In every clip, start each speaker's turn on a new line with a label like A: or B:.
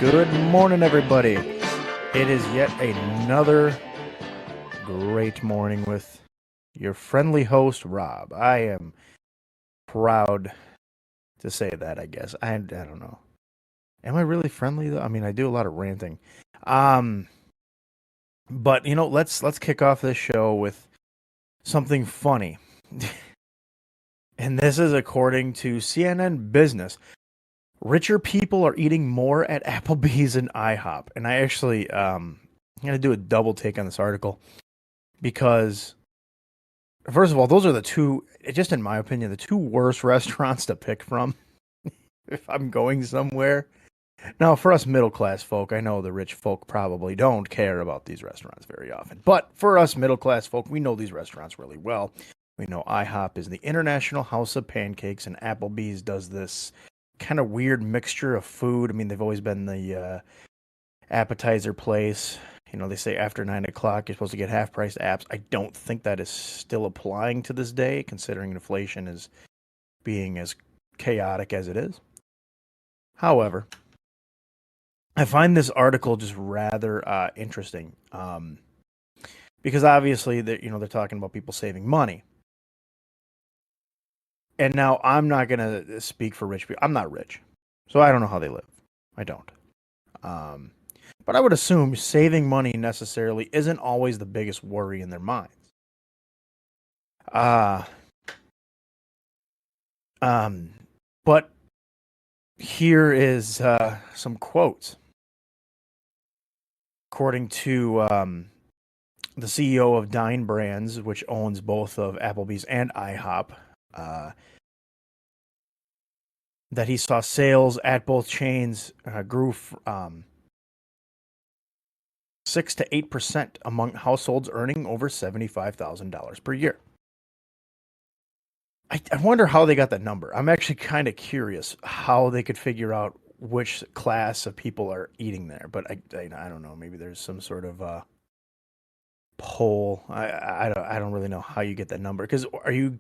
A: Good morning, everybody. It is yet another great morning with your friendly host, Rob. I am proud to say that, I guess. I don't know. Am I really friendly, though? I mean, I do a lot of ranting. Um, but, let's kick off this show with something funny. And this is according to CNN Business. Richer people are eating more at Applebee's and IHOP. And I actually, I'm going to do a double take on this article because, first of all, those are the two, just in my opinion, the two worst restaurants to pick from if I'm going somewhere. Now, for us middle class folk, I know the rich folk probably don't care about these restaurants very often. But for us middle class folk, we know these restaurants really well. We know IHOP is the International House of Pancakes, and Applebee's does this kind of weird mixture of food. I mean, they've always been the appetizer place. They say after 9 o'clock you're supposed to get half price apps. I don't think that is still applying to this day, considering inflation is being as chaotic as it is. However, I find this article just rather interesting because obviously they're talking about people saving money. And now I'm not going to speak for rich people. I'm not rich, so I don't know how they live. I don't. But I would assume saving money necessarily isn't always the biggest worry in their minds. But here is some quotes. According to the CEO of Dine Brands, which owns both of Applebee's and IHOP, that he saw sales at both chains grew 6 to 8% among households earning over $75,000 per year. I wonder how they got that number. I'm actually kind of curious how they could figure out which class of people are eating there. But I don't know. Maybe there's some sort of poll. I don't really know how you get that number. Because are you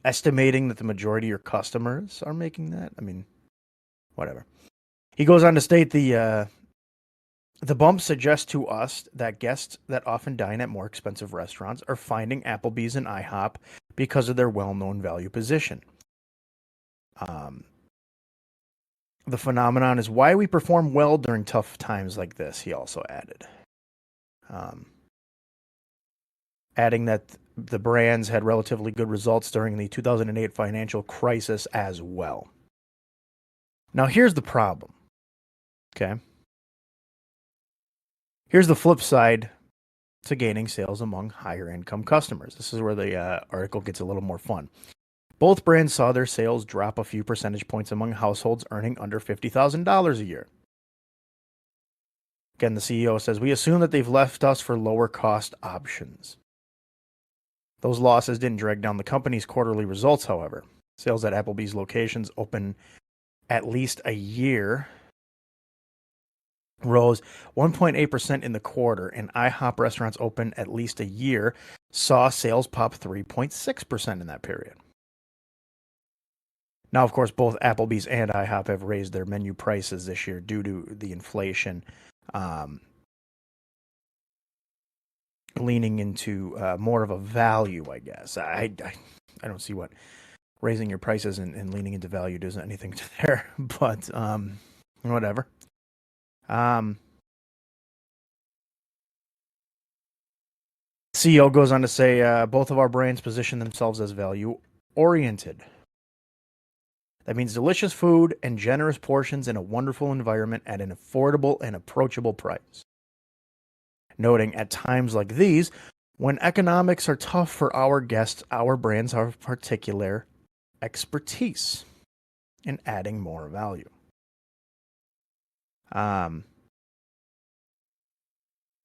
A: estimating that the majority of your customers are making that? I mean, whatever. He goes on to state the bump suggests to us that guests that often dine at more expensive restaurants are finding Applebee's and IHOP because of their well-known value position. The phenomenon is why we perform well during tough times like this, he also added. Adding that the brands had relatively good results during the 2008 financial crisis as well. Now, here's the problem. Okay. Here's the flip side to gaining sales among higher income customers. This is where the article gets a little more fun. Both brands saw their sales drop a few percentage points among households earning under $50,000 a year. Again, the CEO says, we assume that they've left us for lower cost options. Those losses didn't drag down the company's quarterly results, however. Sales at Applebee's locations open at least a year rose 1.8% in the quarter, and IHOP restaurants open at least a year saw sales pop 3.6% in that period. Now, of course, both Applebee's and IHOP have raised their menu prices this year due to the inflation, leaning into more of a value, I guess. I don't see what raising your prices and leaning into value does anything to there, but whatever. CEO goes on to say, both of our brands position themselves as value-oriented. That means delicious food and generous portions in a wonderful environment at an affordable and approachable price. Noting at times like these, when economics are tough for our guests, our brands have particular expertise in adding more value.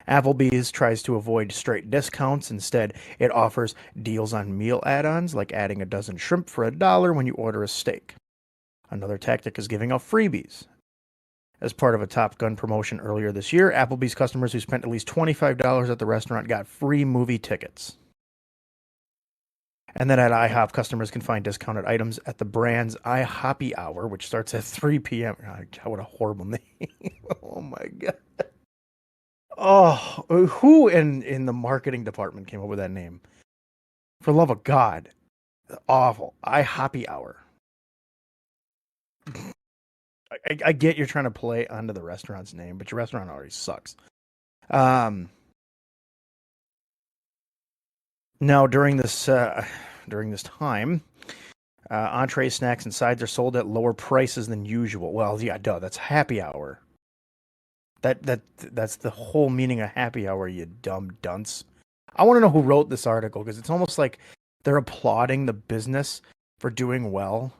A: Applebee's tries to avoid straight discounts. Instead, it offers deals on meal add-ons, like adding a dozen shrimp for $1 when you order a steak. Another tactic is giving out freebies. As part of a Top Gun promotion earlier this year, Applebee's customers who spent at least $25 at the restaurant got free movie tickets. And then at IHOP, customers can find discounted items at the brand's IHOppy Hour, which starts at 3 p.m. God, what a horrible name. Oh my God. Oh, who in the marketing department came up with that name? For love of God. Awful. IHOP hour. I get you're trying to play onto the restaurant's name, but your restaurant already sucks. Um, Now during this time, entrees, snacks, and sides are sold at lower prices than usual. Well, yeah, duh, that's happy hour. That's the whole meaning of happy hour, you dumb dunce. I want to know who wrote this article because it's almost like they're applauding the business for doing well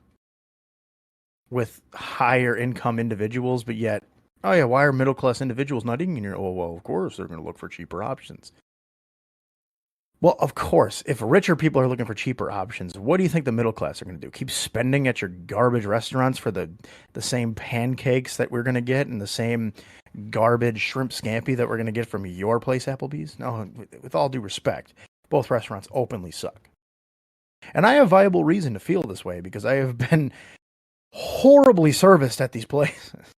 A: with higher income individuals, but yet, oh yeah, why are middle class individuals not eating here? Oh well, of course they're going to look for cheaper options. Well, of course, if richer people are looking for cheaper options, what do you think the middle class are going to do? Keep spending at your garbage restaurants for the same pancakes that we're going to get and the same garbage shrimp scampi that we're going to get from your place, Applebee's? No, with all due respect, both restaurants openly suck. And I have viable reason to feel this way because I have been horribly serviced at these places.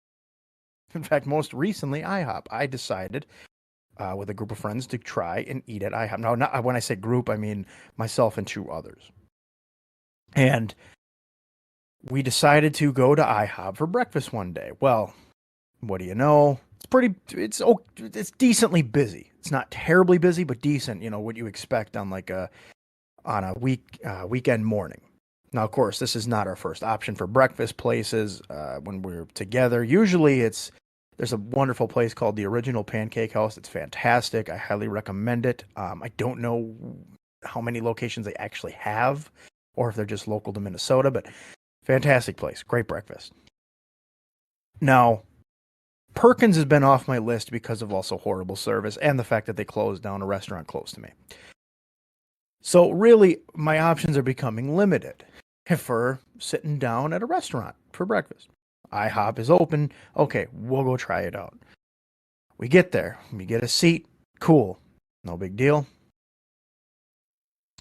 A: In fact, most recently, IHOP. I decided with a group of friends to try and eat at IHOP. Now, not, when I say group, I mean myself and two others. And we decided to go to IHOP for breakfast one day. Well, what do you know? It's decently busy. It's not terribly busy, but decent. You know what you expect on a weekend morning. Now, of course, this is not our first option for breakfast places when we're together. Usually, there's a wonderful place called the Original Pancake House. It's fantastic. I highly recommend it. I don't know how many locations they actually have, or if they're just local to Minnesota, but fantastic place. Great breakfast. Now, Perkins has been off my list because of also horrible service and the fact that they closed down a restaurant close to me. So really, my options are becoming limited for sitting down at a restaurant for breakfast. IHOP is open. Okay, we'll go try it out. We get there. We get a seat. Cool. No big deal.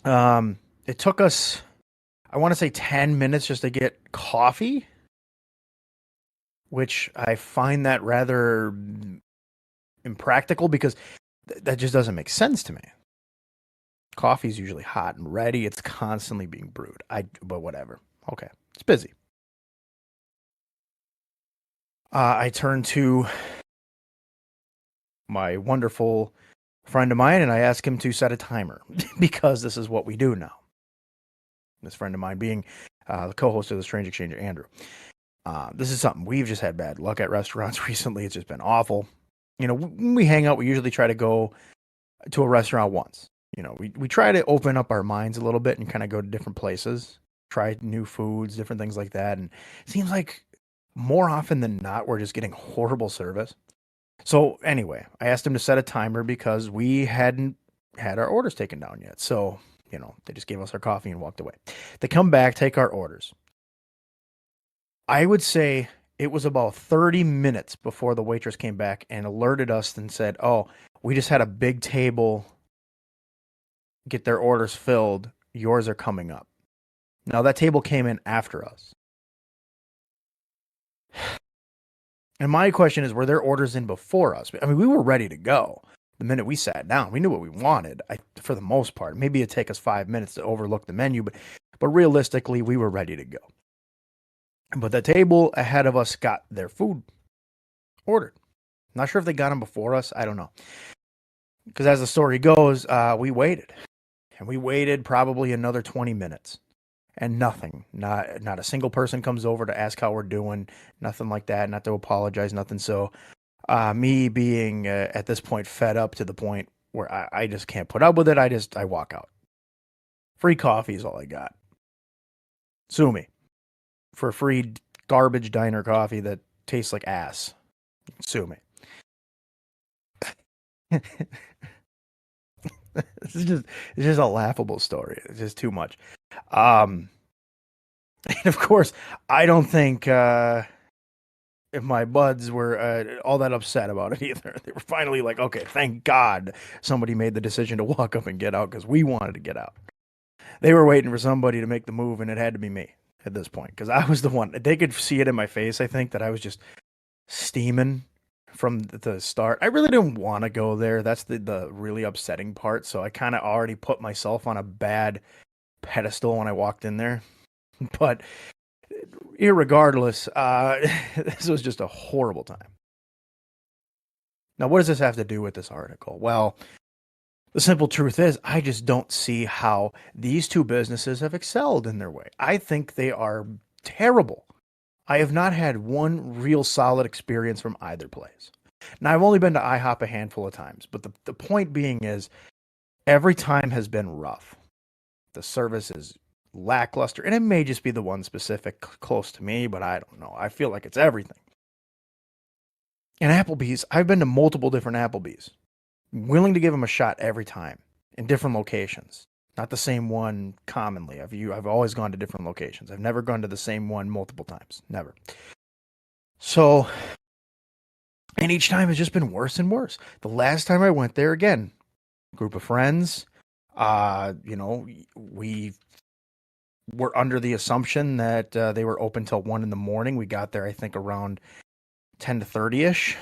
A: It took us, I want to say 10 minutes just to get coffee, which I find that rather impractical because that just doesn't make sense to me. Coffee is usually hot and ready. It's constantly being brewed. But whatever. Okay, it's busy. I turned to my wonderful friend of mine and I asked him to set a timer because this is what we do now. This friend of mine being the co-host of the Strange Exchange, Andrew. This is something we've just had bad luck at restaurants recently. It's just been awful. You know, when we hang out, we usually try to go to a restaurant once. You know, we try to open up our minds a little bit and kind of go to different places, try new foods, different things like that. And it seems like more often than not, we're just getting horrible service. So anyway, I asked him to set a timer because we hadn't had our orders taken down yet. So, you know, they just gave us our coffee and walked away. They come back, take our orders. I would say it was about 30 minutes before the waitress came back and alerted us and said, "Oh, we just had a big table get their orders filled. Yours are coming up." Now, that table came in after us. And my question is, were their orders in before us? I mean, we were ready to go. The minute we sat down, we knew what we wanted, for the most part. Maybe it'd take us 5 minutes to overlook the menu, but realistically, we were ready to go. But the table ahead of us got their food ordered. Not sure if they got them before us. I don't know. Because as the story goes, we waited. And we waited probably another 20 minutes. And nothing. Not a single person comes over to ask how we're doing. Nothing like that. Not to apologize. Nothing. So me being at this point fed up to the point where I just can't put up with it. I walk out. Free coffee is all I got. Sue me for free garbage diner coffee that tastes like ass. Sue me. It's just a laughable story. It's just too much. And of course, I don't think if my buds were all that upset about it either. They were finally like, okay, thank God somebody made the decision to walk up and get out because we wanted to get out. They were waiting for somebody to make the move, and it had to be me at this point because I was the one. They could see it in my face, I think, that I was just steaming from the start. I really didn't want to go there. That's the really upsetting part. So I kind of already put myself on a bad pedestal when I walked in there. But irregardless, this was just a horrible time. Now, what does this have to do with this article? Well, the simple truth is, I just don't see how these two businesses have excelled in their way. I think they are terrible. I have not had one real solid experience from either place. Now, I've only been to IHOP a handful of times, but the point being is, every time has been rough. The service is lackluster, and it may just be the one specific close to me, but I don't know. I feel like it's everything. And Applebee's, I've been to multiple different Applebee's. Willing to give them a shot every time in different locations. Not the same one commonly. I've always gone to different locations. I've never gone to the same one multiple times. Never. So, and each time it's just been worse and worse. The last time I went there, again, group of friends, we were under the assumption that they were open till 1 in the morning. We got there, I think, around 10 to 30-ish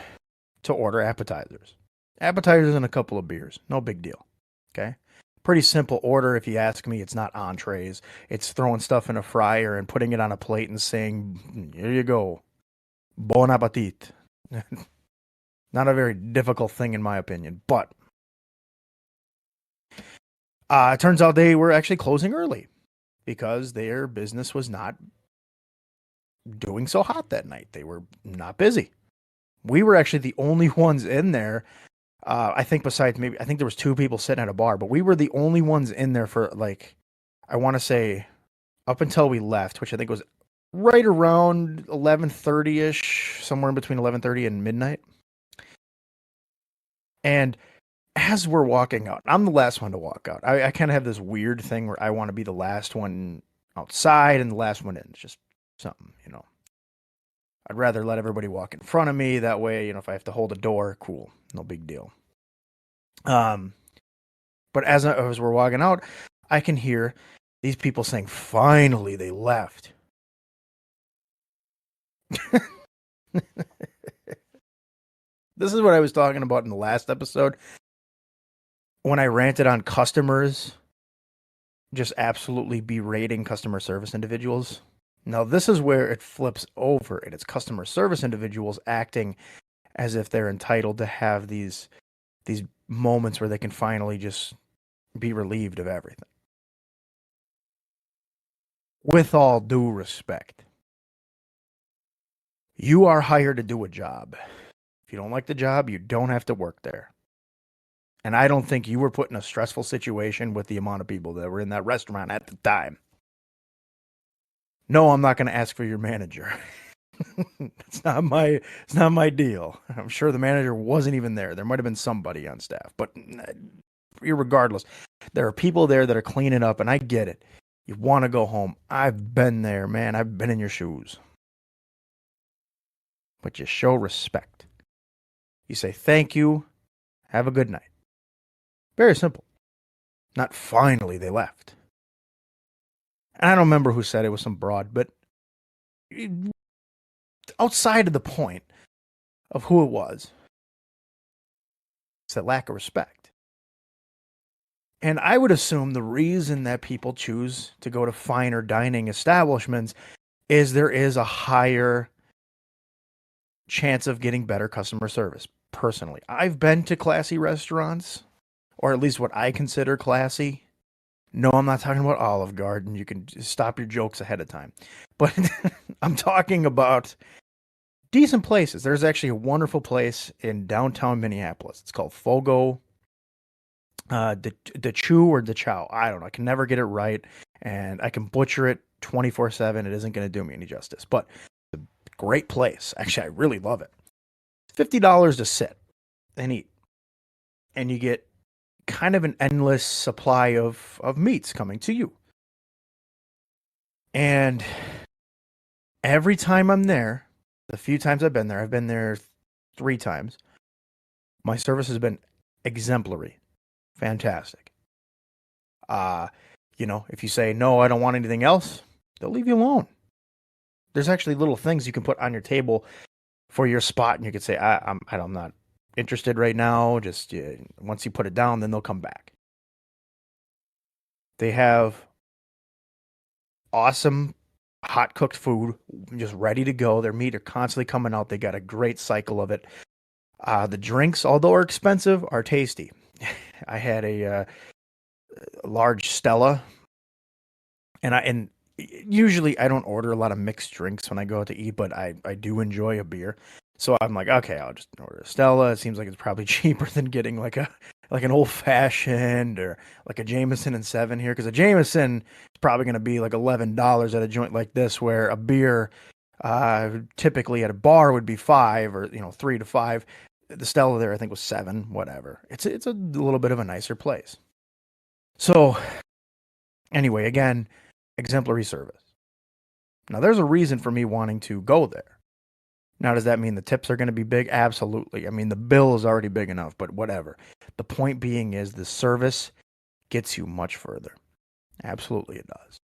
A: to order appetizers. Appetizers and a couple of beers. No big deal. Okay? Pretty simple order if you ask me. It's not entrees. It's throwing stuff in a fryer and putting it on a plate and saying, here you go. Bon appetit. Not a very difficult thing in my opinion. But it turns out they were actually closing early because their business was not doing so hot that night. They were not busy. We were actually the only ones in there. I think besides I think there was 2 people sitting at a bar, but we were the only ones in there for, like, I want to say up until we left, which I think was right around 11:30-ish, somewhere in between 11:30 and midnight. And as we're walking out, I'm the last one to walk out. I kind of have this weird thing where I want to be the last one outside and the last one in. It's just something, I'd rather let everybody walk in front of me. That way, if I have to hold a door, cool. No big deal. But as we're walking out, I can hear these people saying, finally, they left. This is what I was talking about in the last episode. When I ranted on customers just absolutely berating customer service individuals. Now, this is where it flips over, and it's customer service individuals acting as if they're entitled to have these moments where they can finally just be relieved of everything. With all due respect, you are hired to do a job. If you don't like the job, you don't have to work there. And I don't think you were put in a stressful situation with the amount of people that were in that restaurant at the time. No, I'm not going to ask for your manager. It's not my deal. I'm sure the manager wasn't even there. There might have been somebody on staff, but irregardless, there are people there that are cleaning up, and I get it. You want to go home. I've been there, man. I've been in your shoes. But you show respect. You say thank you. Have a good night. Very simple. Not finally they left. And I don't remember who said it, was some broad, but outside of the point of who it was, it's that lack of respect. And I would assume the reason that people choose to go to finer dining establishments is there is a higher chance of getting better customer service. Personally, I've been to classy restaurants, or at least what I consider classy. No, I'm not talking about Olive Garden. You can stop your jokes ahead of time. But I'm talking about decent places. There's actually a wonderful place in downtown Minneapolis. It's called Fogo de Chew or de Chow. I don't know. I can never get it right, and I can butcher it 24/7. It isn't going to do me any justice. But it's a great place. Actually, I really love it. $50 to sit and eat. And you get kind of an endless supply of meats coming to you. And every time I'm there, the few times I've been there 3 times, my service has been exemplary. Fantastic. If you say, no, I don't want anything else, they'll leave you alone. There's actually little things you can put on your table for your spot, and you could say, I'm not interested right now. Just once you put it down, then they'll come back. They have awesome hot cooked food, just ready to go. Their meat are constantly coming out. They got a great cycle of it. The drinks, although are expensive, are tasty. I had a large Stella, and usually I don't order a lot of mixed drinks when I go out to eat, but I do enjoy a beer. So I'm like, okay, I'll just order a Stella. It seems like it's probably cheaper than getting like an old fashioned or like a Jameson and Seven here, because a Jameson is probably going to be like $11 at a joint like this, where a beer typically at a bar would be 5 or 3 to 5. The Stella there I think was 7, whatever. It's a little bit of a nicer place. So anyway, again, exemplary service. Now, there's a reason for me wanting to go there. Now, does that mean the tips are going to be big? Absolutely. I mean, the bill is already big enough, but whatever. The point being is the service gets you much further. Absolutely, it does.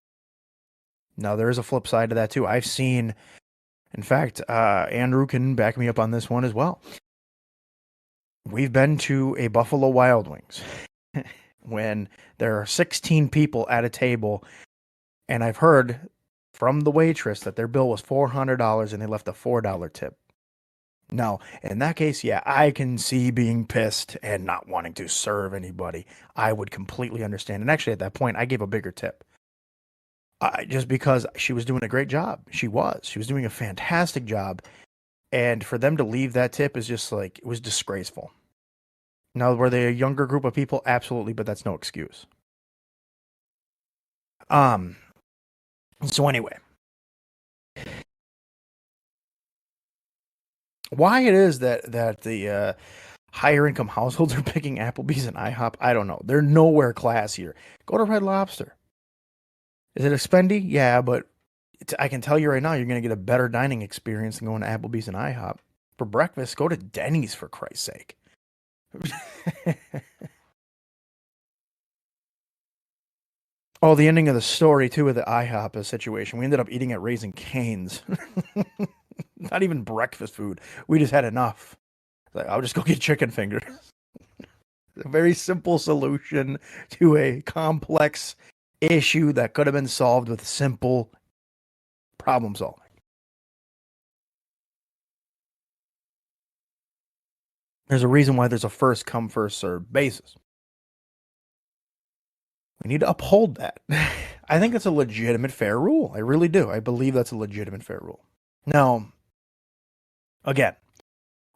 A: Now, there is a flip side to that, too. I've seen, in fact, Andrew can back me up on this one as well. We've been to a Buffalo Wild Wings when there are 16 people at a table, and I've heard from the waitress that their bill was $400 and they left a $4 tip. Now, in that case, yeah, I can see being pissed and not wanting to serve anybody. I would completely understand. And actually, at that point, I gave a bigger tip. Just because she was doing a great job. She was. She was doing a fantastic job. And for them to leave that tip is just like, it was disgraceful. Now, were they a younger group of people? Absolutely, but that's no excuse. So anyway, why it is that the higher income households are picking Applebee's and IHOP, I don't know. They're nowhere classier. Go to Red Lobster. Is it expendy? Yeah, but I can tell you right now, you're going to get a better dining experience than going to Applebee's and IHOP. For breakfast, go to Denny's, for Christ's sake. Oh, the ending of the story, too, with the IHOP situation. We ended up eating at Raising Cane's. Not even breakfast food. We just had enough. Like, I'll just go get chicken fingers. A very simple solution to a complex issue that could have been solved with simple problem solving. There's a reason why there's a first come, first served basis. We need to uphold that. I think that's a legitimate, fair rule. I really do. I believe that's a legitimate, fair rule. Now, again,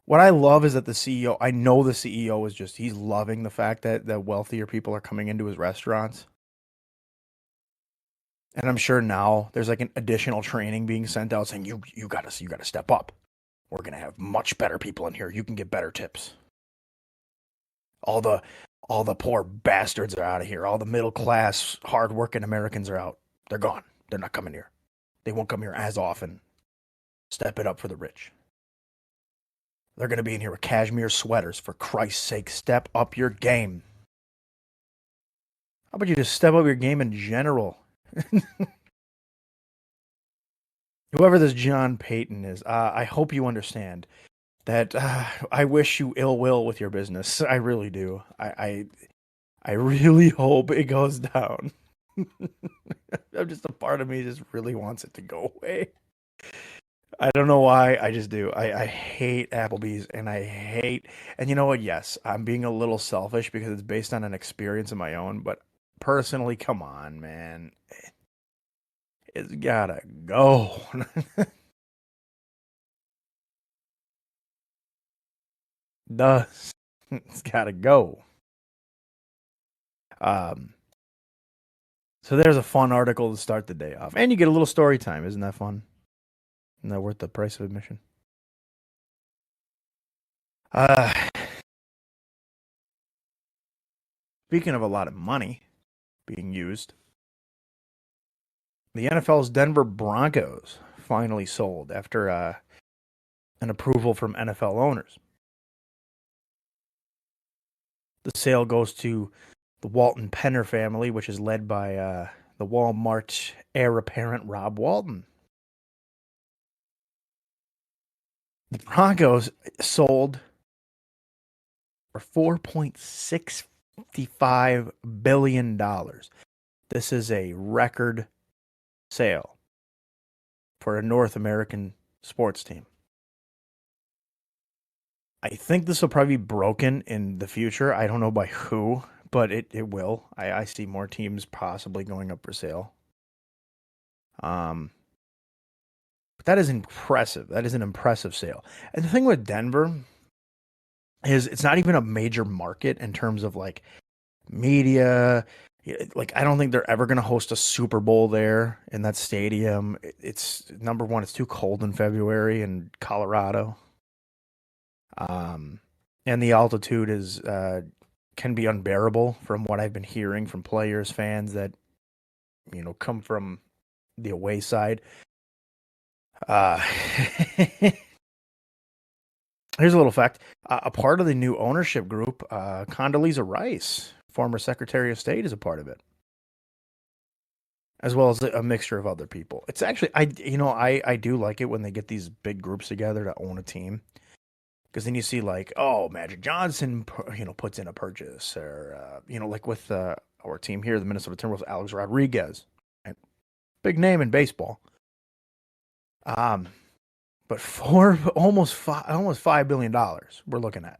A: what I love is that the CEO, I know the CEO is just, he's loving the fact that wealthier people are coming into his restaurants. And I'm sure now there's like an additional training being sent out saying, you gotta step up. We're gonna have much better people in here. You can get better tips. All the poor bastards are out of here. All the middle class, hardworking Americans are out. They're gone. They're not coming here. They won't come here as often. Step it up for the rich. They're going to be in here with cashmere sweaters. For Christ's sake, step up your game. How about you just step up your game in general? Whoever this John Payton is, I hope you understand that I wish you ill will with your business. I really do. I really hope it goes down. I'm just a part of me just really wants it to go away. I don't know why. I just do. I hate Applebee's and you know what? Yes, I'm being a little selfish because it's based on an experience of my own, but personally, come on, man. It's gotta go. Does. It's gotta go. Um, so there's a fun article to start the day off. And you get a little story time. Isn't that fun? Isn't that worth the price of admission? Uh, Speaking of a lot of money being used, the NFL's Denver Broncos finally sold after an approval from NFL owners. The sale goes to the Walton Penner family, which is led by the Walmart heir apparent Rob Walton. The Broncos sold for $4.65 billion. This is a record sale for a North American sports team. I think this will probably be broken in the future. I don't know by who, but it will. I see more teams possibly going up for sale. But that is impressive. That is an impressive sale. And the thing with Denver is it's not even a major market in terms of like media. Like I don't think they're ever going to host a Super Bowl there in that stadium. It's number one. It's too cold in February in Colorado. And the altitude is can be unbearable from what I've been hearing from players, fans that come from the away side. Here's a little fact: a part of the new ownership group, Condoleezza Rice, former Secretary of State, is a part of it, as well as a mixture of other people. It's actually I do like it when they get these big groups together to own a team. Because then you see like, oh, Magic Johnson, puts in a purchase, or like with our team here, the Minnesota Timberwolves, Alex Rodriguez, big name in baseball. But for almost $5 billion, we're looking at.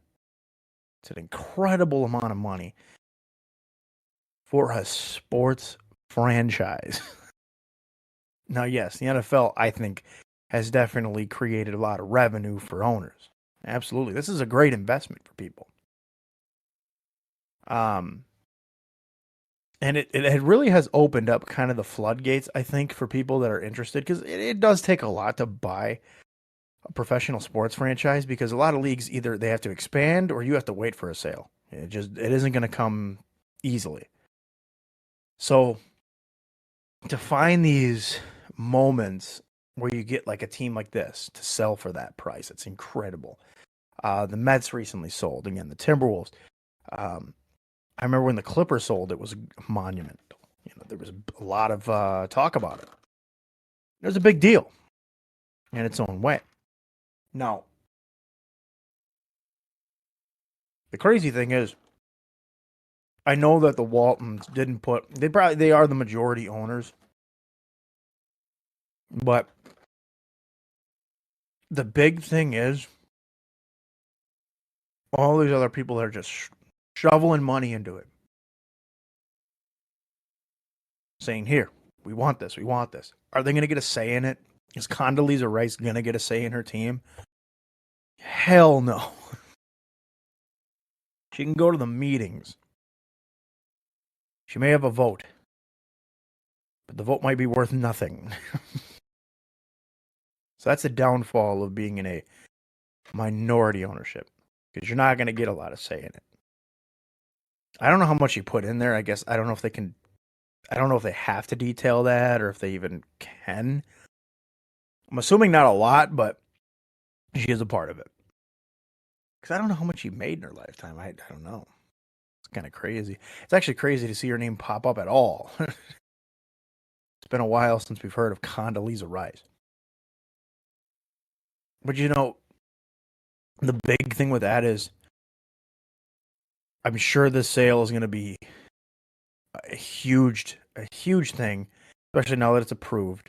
A: It's an incredible amount of money for a sports franchise. Now, yes, the NFL, I think, has definitely created a lot of revenue for owners. Absolutely. This is a great investment for people. And it really has opened up kind of the floodgates, I think, for people that are interested, because it does take a lot to buy a professional sports franchise, because a lot of leagues either they have to expand or you have to wait for a sale. It isn't going to come easily. So to find these moments where you get like a team like this to sell for that price, it's incredible. The Mets recently sold. Again, the Timberwolves. I remember when the Clippers sold, it was a monument. There was a lot of talk about it. It was a big deal in its own way. Now, the crazy thing is, I know that the Waltons didn't put. They are the majority owners, but the big thing is all these other people that are just shoveling money into it, saying, "Here, we want this. We want this." Are they going to get a say in it? Is Condoleezza Rice going to get a say in her team? Hell no. She can go to the meetings. She may have a vote, but the vote might be worth nothing. So that's the downfall of being in a minority ownership, because you're not going to get a lot of say in it. I don't know how much you put in there. I guess I don't know if they can. I don't know if they have to detail that or if they even can. I'm assuming not a lot, but she is a part of it. Because I don't know how much she made in her lifetime. I don't know. It's kind of crazy. It's actually crazy to see her name pop up at all. It's been a while since we've heard of Condoleezza Rice. But the big thing with that is I'm sure this sale is going to be a huge thing, especially now that it's approved.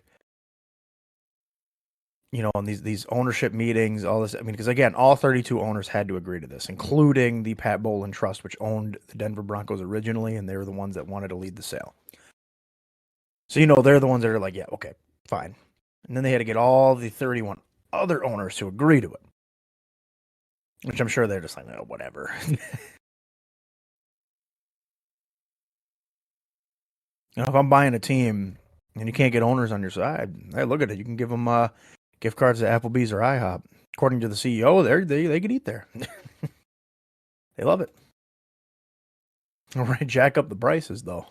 A: On these ownership meetings, all this. I mean, because again, all 32 owners had to agree to this, including the Pat Bowlen Trust, which owned the Denver Broncos originally, and they were the ones that wanted to lead the sale. So they're the ones that are like, yeah, okay, fine. And then they had to get all the 31 other owners to agree to it, which I'm sure they're just like, oh, whatever. If I'm buying a team and you can't get owners on your side, hey, look at it. You can give them gift cards to Applebee's or IHOP. According to the CEO, they could eat there. They love it. All right, jack up the prices though.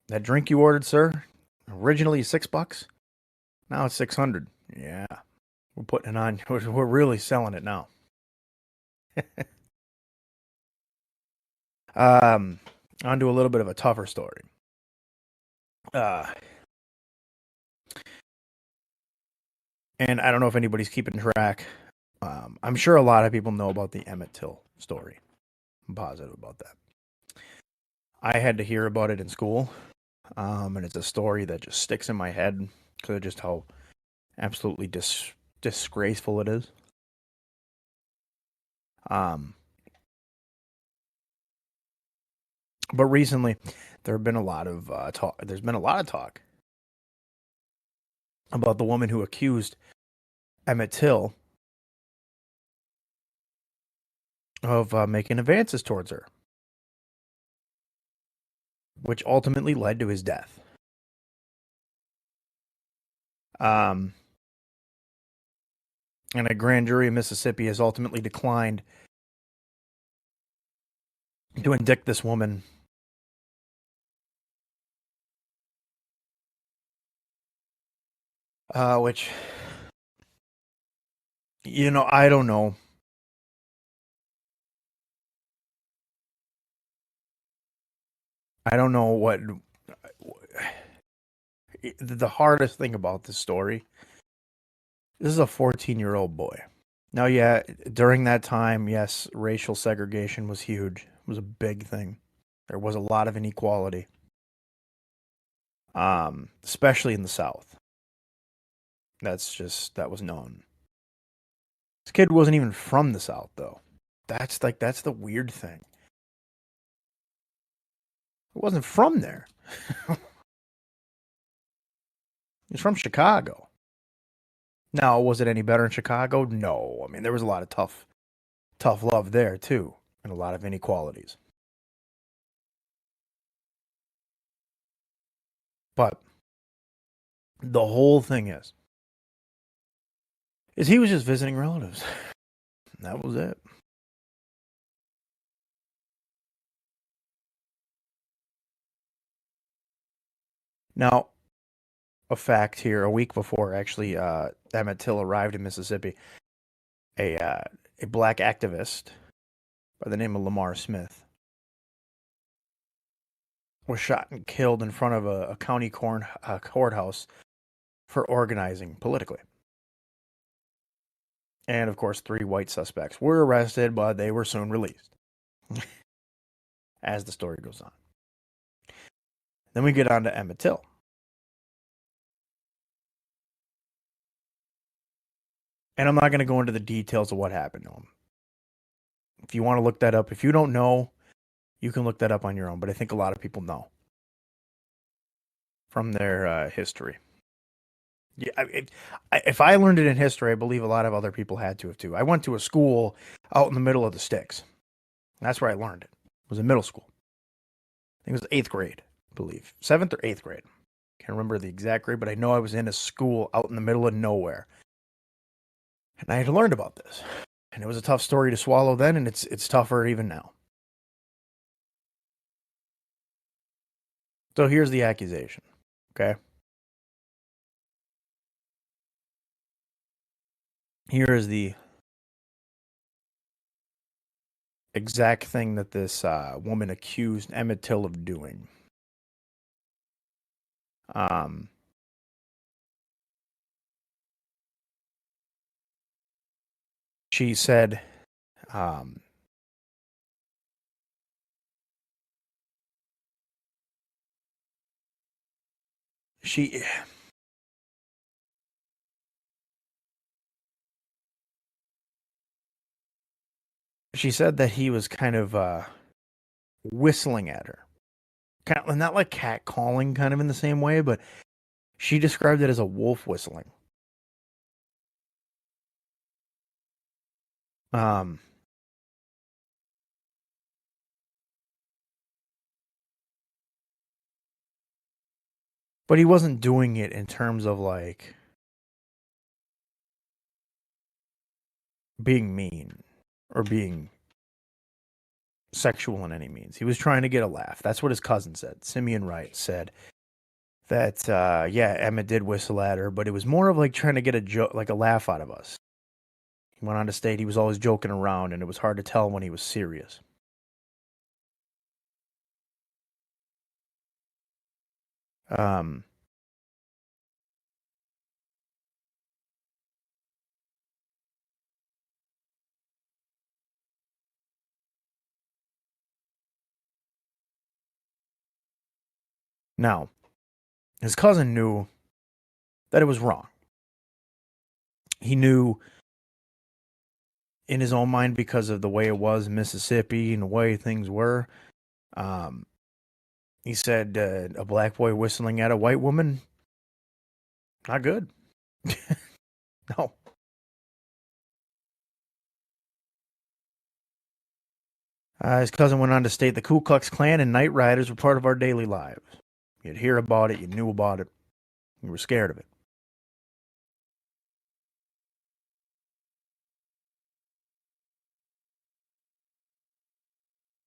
A: That drink you ordered, sir, originally $6. Now it's 600. Yeah, we're putting it on. We're really selling it now. On to a little bit of a tougher story. And I don't know if anybody's keeping track. I'm sure a lot of people know about the Emmett Till story. I'm positive about that. I had to hear about it in school, and it's a story that just sticks in my head because of just how absolutely disgraceful it is. Um, but recently, there have been a lot of talk. There's been a lot of talk about the woman who accused Emmett Till of making advances towards her, which ultimately led to his death. Um, and a grand jury in Mississippi has ultimately declined to indict this woman. Which, I don't know. I don't know what the hardest thing about this story. This is a 14-year-old boy. Now, yeah, during that time, yes, racial segregation was huge. It was a big thing. There was a lot of inequality, especially in the South. That was known. This kid wasn't even from the South, though. That's the weird thing. It wasn't from there. He's from Chicago. Now, was it any better in Chicago? No. I mean, there was a lot of tough love there too, and a lot of inequalities. But the whole thing is he was just visiting relatives. That was it. Now, a fact here: a week before, actually, Emmett Till arrived in Mississippi, a uh, a black activist by the name of Lamar Smith was shot and killed in front of a county courthouse for organizing politically. And of course, three white suspects were arrested, but they were soon released, as the story goes on. Then we get on to Emmett Till. And I'm not going to go into the details of what happened to him. If you want to look that up, if you don't know, you can look that up on your own. But I think a lot of people know from their history. Yeah, if I learned it in history, I believe a lot of other people had to have too. I went to a school out in the middle of the sticks. That's where I learned it. It was in middle school. I think it was eighth grade, I believe. Seventh or eighth grade. Can't remember the exact grade, but I know I was in a school out in the middle of nowhere. And I had to learn about this. And it was a tough story to swallow then, and it's tougher even now. So here's the accusation. Okay. Here is the exact thing that this woman accused Emmett Till of doing. Um, she said, um, she she said that he was kind of whistling at her, kind of not like cat calling, kind of in the same way, but she described it as a wolf whistling. Um, but he wasn't doing it in terms of like being mean or being sexual in any means. He was trying to get a laugh. That's what his cousin said. Simeon Wright said that yeah, Emmett did whistle at her, but it was more of like trying to get a joke, like a laugh out of us. He went on to state he was always joking around, and it was hard to tell when he was serious. Um, Now, his cousin knew that it was wrong. He knew in his own mind because of the way it was in Mississippi and the way things were. Um, he said a black boy whistling at a white woman, not good. No. His cousin went on to state the Ku Klux Klan and Night Riders were part of our daily lives. You'd hear about it, you knew about it, you were scared of it.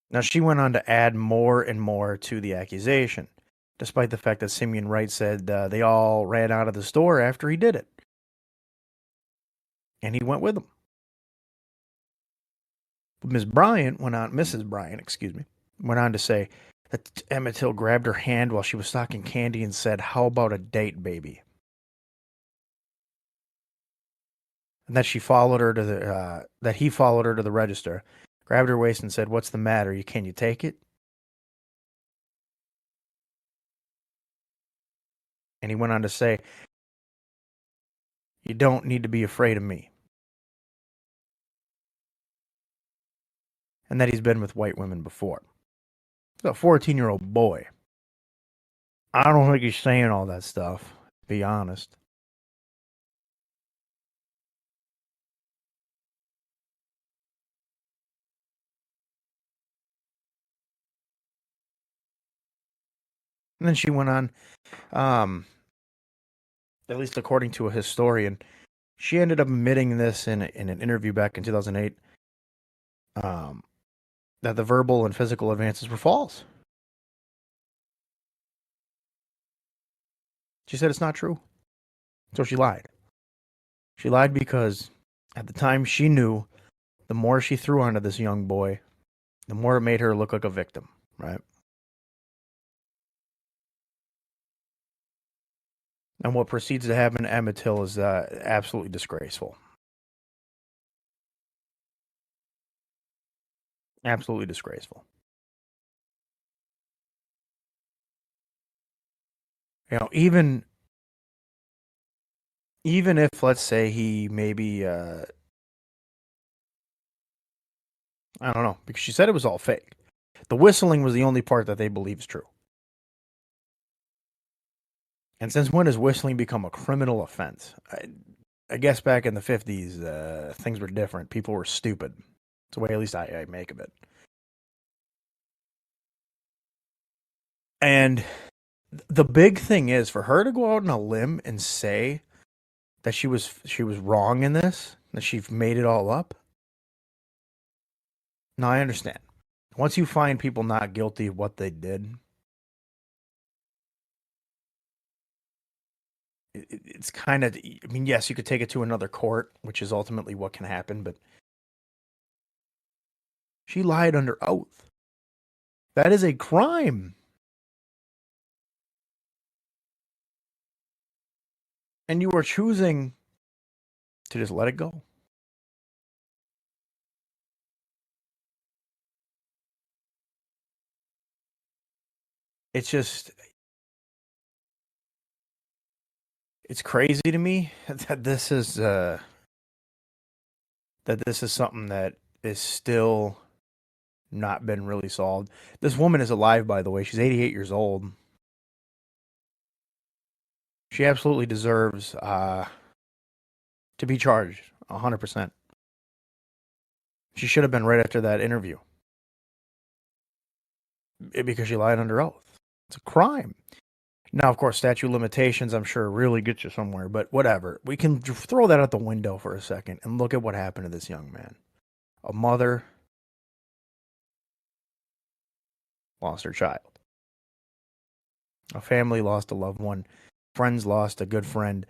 A: Now, she went on to add more and more to the accusation, despite the fact that Simeon Wright said they all ran out of the store after he did it. And he went with them. But Mrs. Bryant, went on to say that Emmett Till grabbed her hand while she was stocking candy and said, "How about a date, baby?" And that he followed her to the register, grabbed her waist and said, "What's the matter? Can you take it?" And he went on to say, "You don't need to be afraid of me." And that he's been with white women before. He's a 14-year-old boy. I don't think he's saying all that stuff, to be honest. And then she went on, at least according to a historian, she ended up admitting this in an interview back in 2008, that the verbal and physical advances were false. She said it's not true. So she lied. She lied because at the time she knew the more she threw onto this young boy, the more it made her look like a victim, right? And what proceeds to happen to Emmett Till is absolutely disgraceful. Absolutely disgraceful. You know, even if, let's say, he maybe I don't know, because she said it was all fake. The whistling was the only part that they believe is true. And since when has whistling become a criminal offense? I guess back in the 50s, things were different. People were stupid. It's the way at least I make of it. And the big thing is for her to go out on a limb and say that she was wrong in this, that she made it all up. No, I understand. Once you find people not guilty of what they did, it's kind of, I mean, yes, you could take it to another court, which is ultimately what can happen, but she lied under oath. That is a crime. And you are choosing to just let it go. It's just, it's crazy to me that this is something that is still not been really solved. This woman is alive, by the way. She's 88 years old. She absolutely deserves to be charged 100%. She should have been right after that interview because she lied under oath. It's a crime. Now, of course, statute limitations, I'm sure, really gets you somewhere, but whatever. We can throw that out the window for a second and look at what happened to this young man. A mother lost her child. A family lost a loved one. Friends lost a good friend.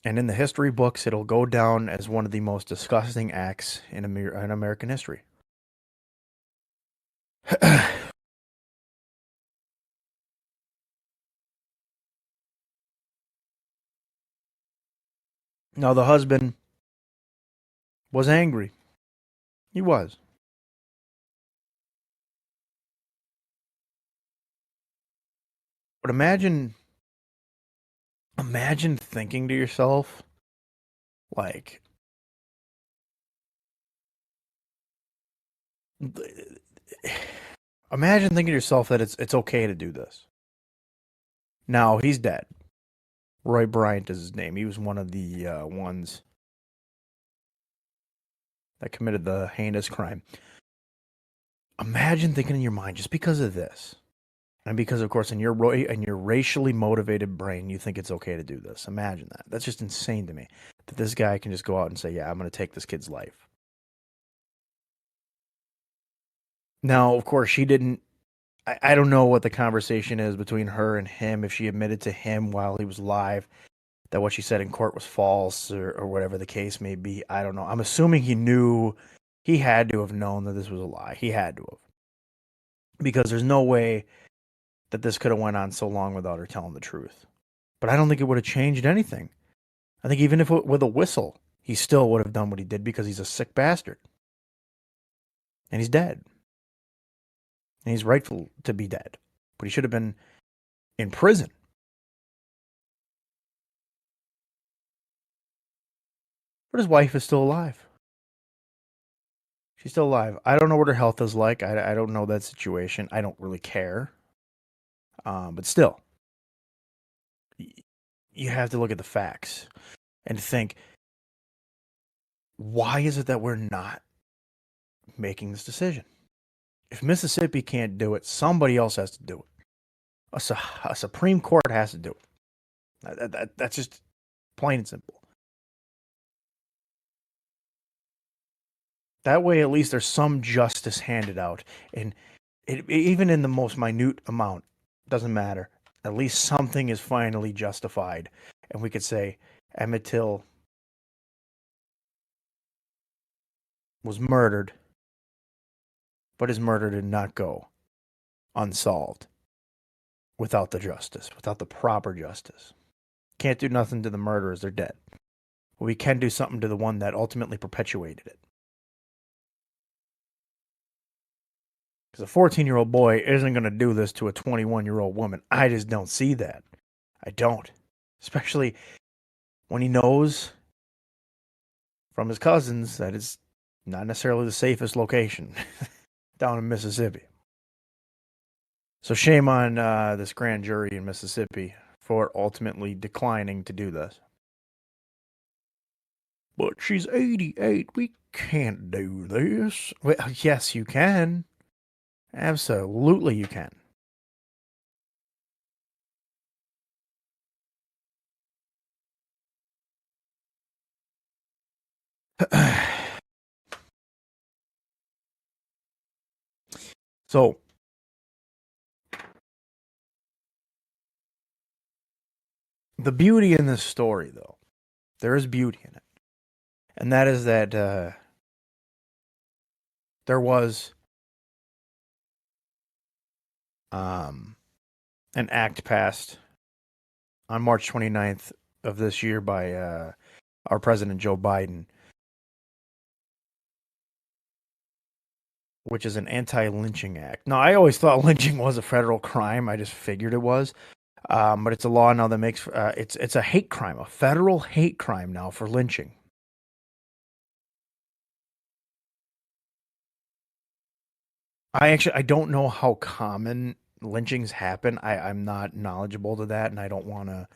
A: And in the history books, it'll go down as one of the most disgusting acts in American history. Now, the husband was angry. He was. But imagine thinking to yourself, like, imagine thinking to yourself that it's okay to do this. Now he's dead. Roy Bryant is his name. He was one of the ones that committed the heinous crime. Imagine thinking in your mind, just because of this, and because, of course, in your racially motivated brain, you think it's okay to do this. Imagine that. That's just insane to me. That this guy can just go out and say, "Yeah, I'm going to take this kid's life." Now, of course, she didn't. I don't know what the conversation is between her and him. If she admitted to him while he was alive that what she said in court was false, or whatever the case may be. I don't know. I'm assuming he knew. He had to have known that this was a lie. He had to have, because there's no way that this could have went on so long without her telling the truth. But I don't think it would have changed anything. I think even if with a whistle, he still would have done what he did, because he's a sick bastard. And he's dead. And he's rightful to be dead. But he should have been in prison. But his wife is still alive. She's still alive. I don't know what her health is like. I don't know that situation. I don't really care. But still, you have to look at the facts and think, why is it that we're not making this decision? If Mississippi can't do it, somebody else has to do it. A Supreme Court has to do it. That's just plain and simple. That way, at least there's some justice handed out. And even in the most minute amount, doesn't matter. At least something is finally justified. And we could say Emmett Till was murdered, but his murder did not go unsolved without the justice, without the proper justice. Can't do nothing to the murderers, they're dead. But we can do something to the one that ultimately perpetuated it. Because a 14-year-old boy isn't going to do this to a 21-year-old woman. I just don't see that. I don't. Especially when he knows from his cousins that it's not necessarily the safest location down in Mississippi. So shame on this grand jury in Mississippi for ultimately declining to do this. But she's 88. We can't do this. Well, yes, you can. Absolutely, you can. So, the beauty in this story, though, there is beauty in it. And that is that there was an act passed on March 29th of this year by our President Joe Biden, which is an anti-lynching act. Now, I always thought lynching was a federal crime. I just figured it was. But it's a law now that makes it's a hate crime, a federal hate crime now for lynching. I don't know how common lynchings happen. I'm not knowledgeable to that, and I don't want to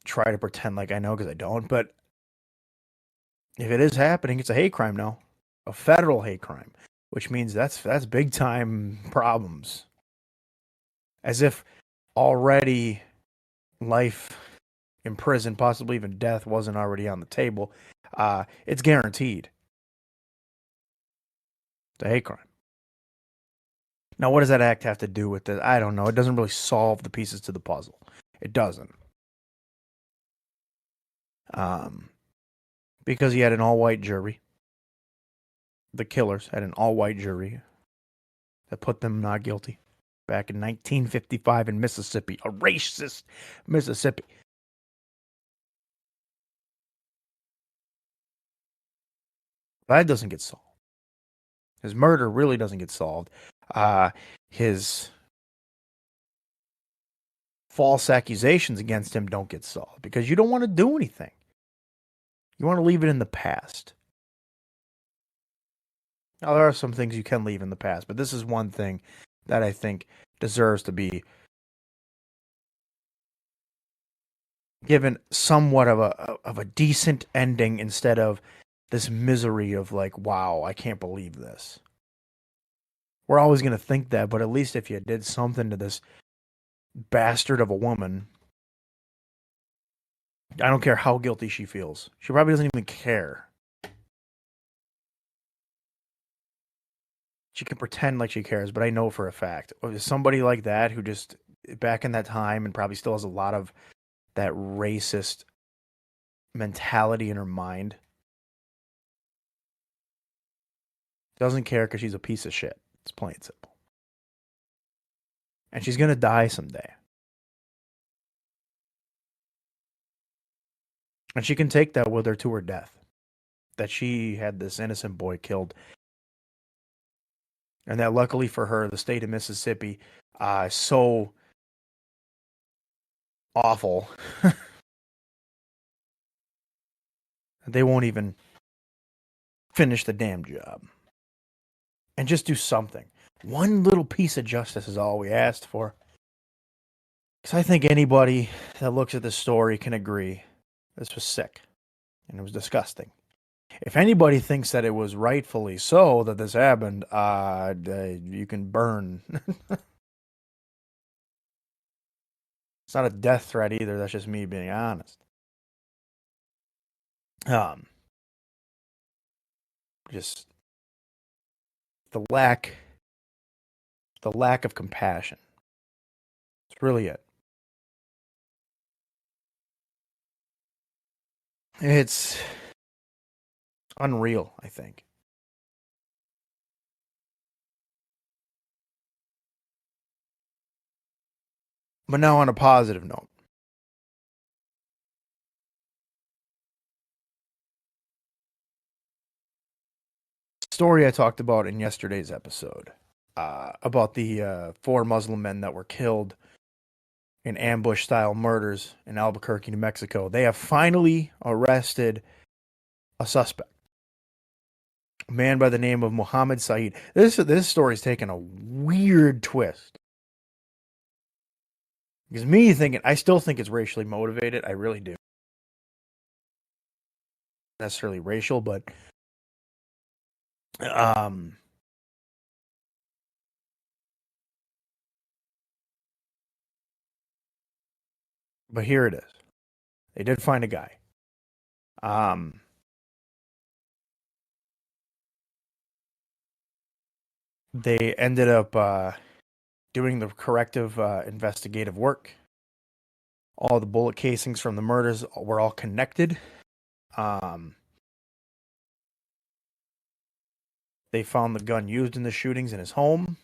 A: try to pretend like I know, because I don't. But if it is happening, it's a hate crime now, a federal hate crime, which means that's big time problems. As if already life in prison, possibly even death, wasn't already on the table. It's guaranteed. It's a hate crime. Now, what does that act have to do with it? I don't know. It doesn't really solve the pieces to the puzzle. It doesn't. Because he had an all-white jury. The killers had an all-white jury that put them not guilty back in 1955 in Mississippi, a racist Mississippi. That doesn't get solved. His murder really doesn't get solved. His false accusations against him don't get solved because you don't want to do anything. You want to leave it in the past. Now, there are some things you can leave in the past, but this is one thing that I think deserves to be given somewhat of a decent ending instead of this misery of like, wow, I can't believe this. We're always going to think that, but at least if you did something to this bastard of a woman, I don't care how guilty she feels. She probably doesn't even care. She can pretend like she cares, but I know for a fact somebody like that who just back in that time and probably still has a lot of that racist mentality in her mind doesn't care because she's a piece of shit. It's plain and simple. And she's going to die someday. And she can take that with her to her death. That she had this innocent boy killed. And that luckily for her, the state of Mississippi is so awful. They won't even finish the damn job. And just do something. One little piece of justice is all we asked for. Because I think anybody that looks at this story can agree this was sick. And it was disgusting. If anybody thinks that it was rightfully so that this happened, you can burn. It's not a death threat either. That's just me being honest. Just the lack of compassion. It's really it. It's unreal, I think. But now on a positive note. Story I talked about in yesterday's episode about the 4 Muslim men that were killed in ambush-style murders in Albuquerque, New Mexico. They have finally arrested a suspect. A man by the name of Muhammad Saeed. This story's taken a weird twist. Because me thinking, I still think it's racially motivated. I really do. Not necessarily racial, but but here it is. They did find a guy. They ended up doing the corrective investigative work. All the bullet casings from the murders were all connected. They found the gun used in the shootings in his home.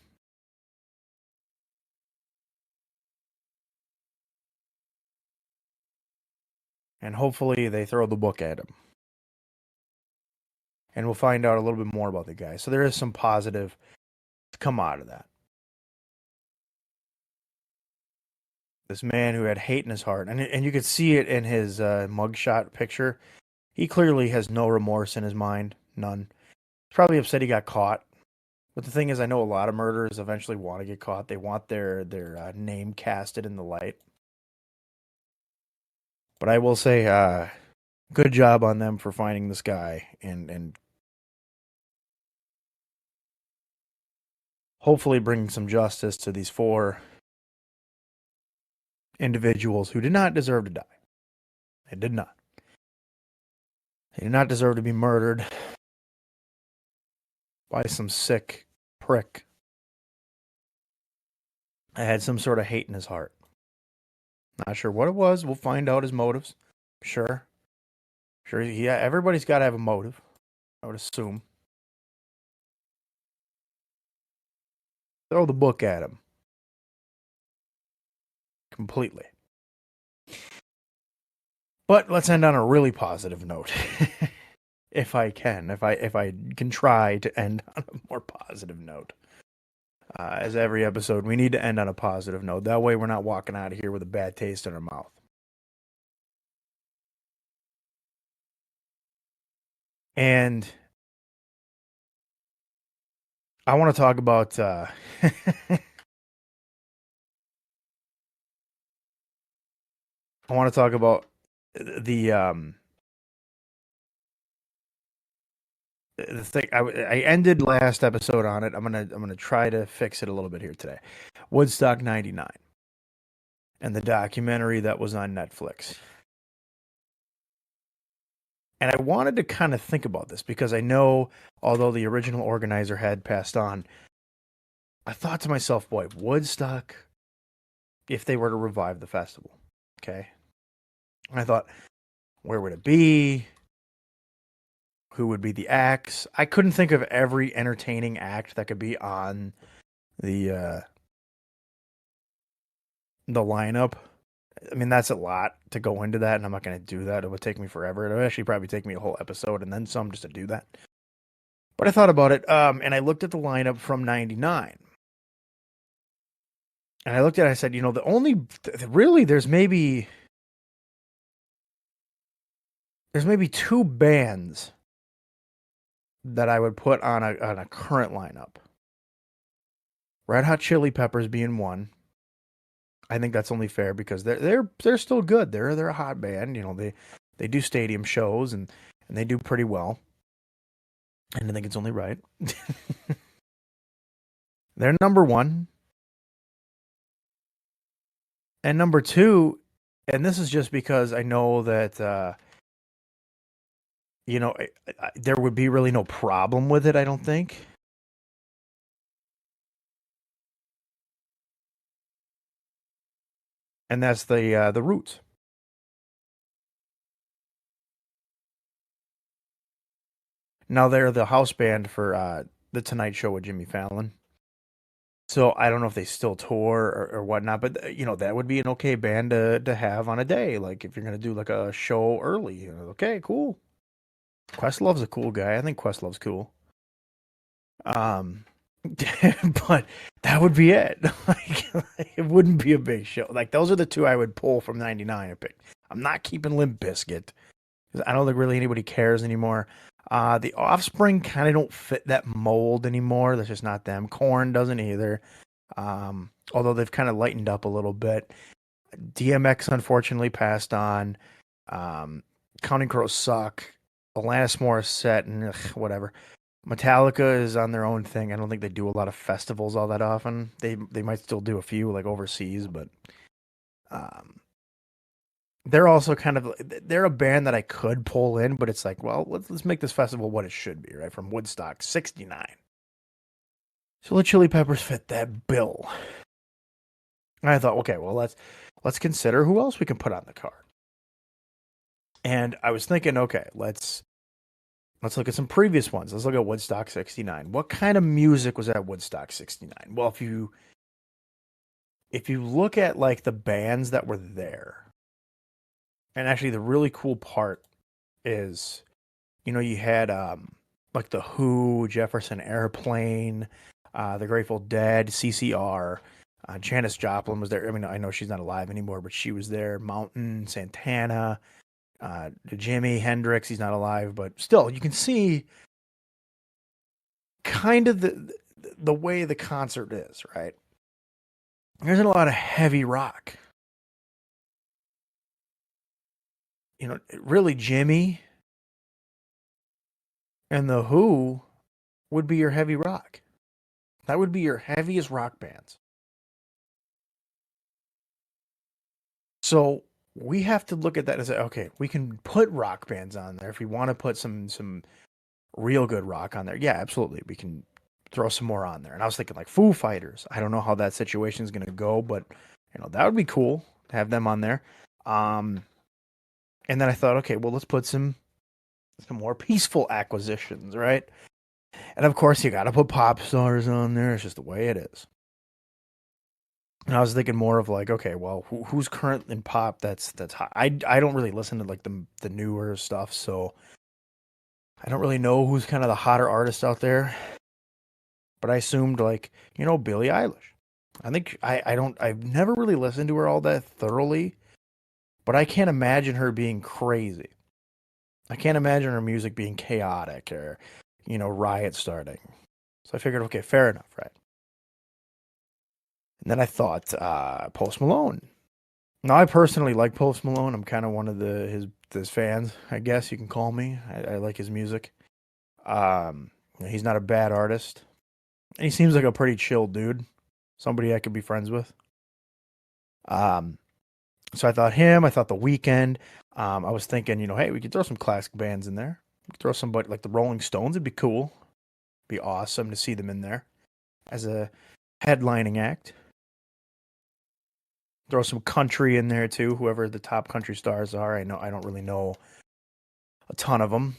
A: And hopefully they throw the book at him. And we'll find out a little bit more about the guy. So there is some positive to come out of that. This man who had hate in his heart. And you could see it in his mugshot picture. He clearly has no remorse in his mind. None. He's probably upset he got caught. But the thing is, I know a lot of murderers eventually want to get caught. They want their name casted in the light. But I will say, good job on them for finding this guy and hopefully bringing some justice to these 4 individuals who did not deserve to die. They did not. They did not deserve to be murdered by some sick prick that had some sort of hate in his heart. Not sure what it was. We'll find out his motives. Sure, yeah, everybody's got to have a motive, I would assume. Throw the book at him. Completely. But let's end on a really positive note. If I can try to end on a more positive note. As every episode, we need to end on a positive note. That way, we're not walking out of here with a bad taste in our mouth. And I want to talk about. I want to talk about the the thing. I ended last episode on it. I'm gonna try to fix it a little bit here today. Woodstock '99 and the documentary that was on Netflix. And I wanted to kind of think about this because I know, although the original organizer had passed on, I thought to myself, boy, Woodstock, if they were to revive the festival, okay? And I thought, where would it be? Who would be the acts? I couldn't think of every entertaining act that could be on the the lineup. I mean, that's a lot to go into that, and I'm not going to do that. It would take me forever. It would actually probably take me a whole episode and then some just to do that. But I thought about it, and I looked at the lineup from '99. And I looked at it, I said, the only, really, there's maybe two bands that I would put on a current lineup. Red Hot Chili Peppers being one. I think that's only fair because they're still good. They're a hot band. They do stadium shows and they do pretty well. And I think it's only right. They're number one. And number two, and this is just because I know that there would be really no problem with it, I don't think. And that's the Roots. Now they're the house band for the Tonight Show with Jimmy Fallon. So I don't know if they still tour or whatnot, but that would be an okay band to have on a day. Like if you're gonna do like a show early, okay, cool. Questlove's a cool guy. I think Questlove's cool. But that would be it. Like it wouldn't be a big show. Like those are the two I would pull from '99 and pick. I'm not keeping Limp Bizkit because I don't think really anybody cares anymore. The Offspring kind of don't fit that mold anymore. That's just not them. Korn doesn't either. Although they've kind of lightened up a little bit. DMX unfortunately passed on. Counting Crows suck. Alanis Morissette and whatever. Metallica is on their own thing. I don't think they do a lot of festivals all that often. They might still do a few like overseas, but um, they're also they're a band that I could pull in, but it's like, well, let's make this festival what it should be, right? From Woodstock '69. So the Chili Peppers fit that bill. And I thought, okay, well let's consider who else we can put on the card. And I was thinking, okay, let's look at some previous ones. Let's look at Woodstock '69. What kind of music was at Woodstock '69? Well, if you look at like the bands that were there, and actually the really cool part is, you had like the Who, Jefferson Airplane, the Grateful Dead, CCR, Janis Joplin was there. I mean, I know she's not alive anymore, but she was there. Mountain, Santana, Jimi Hendrix. He's not alive, but still, you can see kind of the way the concert is, right? There's a lot of heavy rock. Really, Jimmy and the Who would be your heavy rock. That would be your heaviest rock bands. So we have to look at that and say, okay, we can put rock bands on there if we want to put some real good rock on there. Yeah, absolutely, we can throw some more on there. And I was thinking like Foo Fighters. I don't know how that situation is going to go, but that would be cool to have them on there. And then I thought, okay, well, let's put some more peaceful acquisitions, right? And of course, you got to put pop stars on there. It's just the way it is. And I was thinking more of like, okay, well, who's current in pop that's hot? I don't really listen to like the newer stuff, so I don't really know who's kind of the hotter artist out there. but I assumed like, Billie Eilish. I've never really listened to her all that thoroughly, but I can't imagine her being crazy. I can't imagine her music being chaotic or, riot starting. So I figured, okay, fair enough, right? And then I thought, Post Malone. Now, I personally like Post Malone. I'm kind of one of his fans, I guess you can call me. I like his music. He's not a bad artist, and he seems like a pretty chill dude. Somebody I could be friends with. Um, so I thought him. I thought The Weeknd. I was thinking, hey, we could throw some classic bands in there. We could throw somebody like the Rolling Stones. It'd be cool. Be awesome to see them in there as a headlining act. Throw some country in there too. Whoever the top country stars are. I don't really know a ton of them,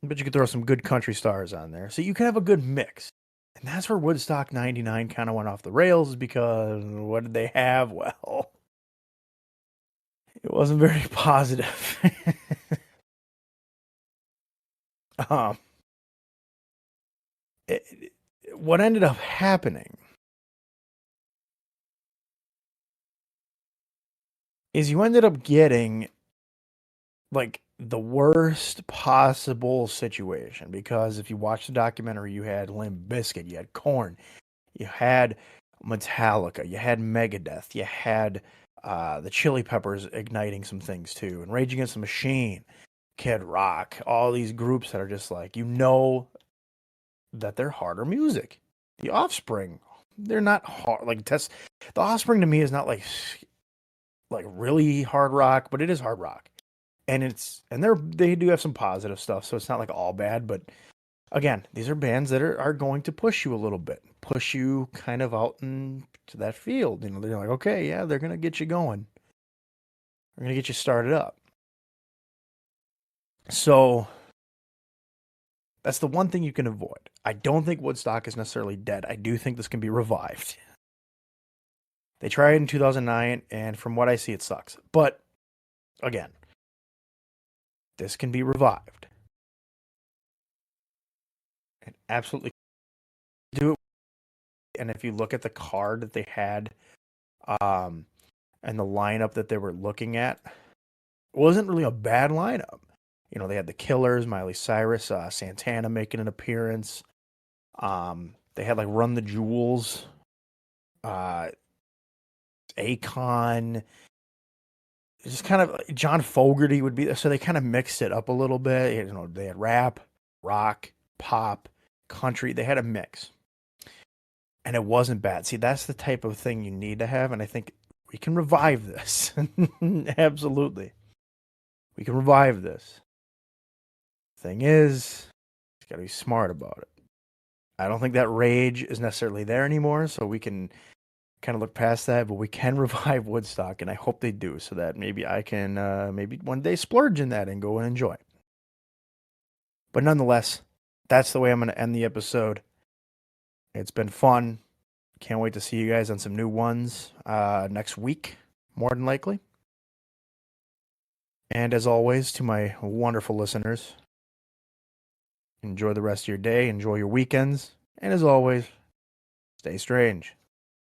A: but you could throw some good country stars on there, so you can have a good mix. And that's where Woodstock '99 kind of went off the rails because what did they have? Well, it wasn't very positive. um, it, what ended up happening is you ended up getting like the worst possible situation because if you watch the documentary, you had Limp Bizkit, you had Korn, you had Metallica, you had Megadeth, you had the Chili Peppers igniting some things too, and Rage Against the Machine, Kid Rock, all these groups that are just like, that they're harder music. The Offspring, they're not hard. Like the Offspring to me is not like really hard rock, but it is hard rock, and they do have some positive stuff, so it's not like all bad, but again, these are bands that are going to push you a little bit, push you kind of out into that field. They're like, okay, yeah, they're going to get you going. They're going to get you started up. So that's the one thing you can avoid. I don't think Woodstock is necessarily dead. I do think this can be revived. They tried in 2009, and from what I see, it sucks. But again, this can be revived. And absolutely do it. And if you look at the card that they had, um, and the lineup that they were looking at, wasn't really a bad lineup. They had the Killers, Miley Cyrus, Santana making an appearance. They had like Run the Jewels, uh, Akon, just kind of John Fogerty would be there. So they kind of mixed it up a little bit. They had rap, rock, pop, country. They had a mix, and it wasn't bad. See, that's the type of thing you need to have, and I think we can revive this. Absolutely, we can revive this. Thing is, you got to be smart about it. I don't think that rage is necessarily there anymore, so we can kind of look past that, but we can revive Woodstock, and I hope they do, so that maybe I can maybe one day splurge in that and go and enjoy. But nonetheless, that's the way I'm going to end the episode. It's been fun. Can't wait to see you guys on some new ones next week, more than likely. And as always, to my wonderful listeners, enjoy the rest of your day, enjoy your weekends, and as always, stay strange.